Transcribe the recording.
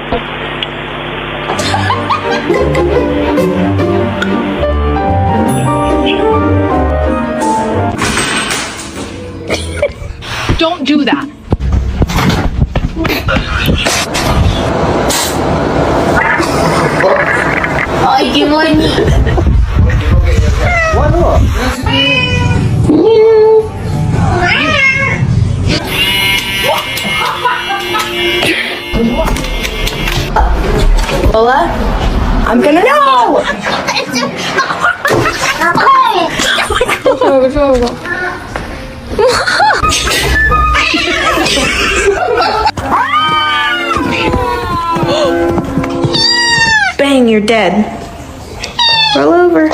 Don't do that. Ay, qué bonito. Lola, I'm gonna know. Bang, you're dead. Roll over.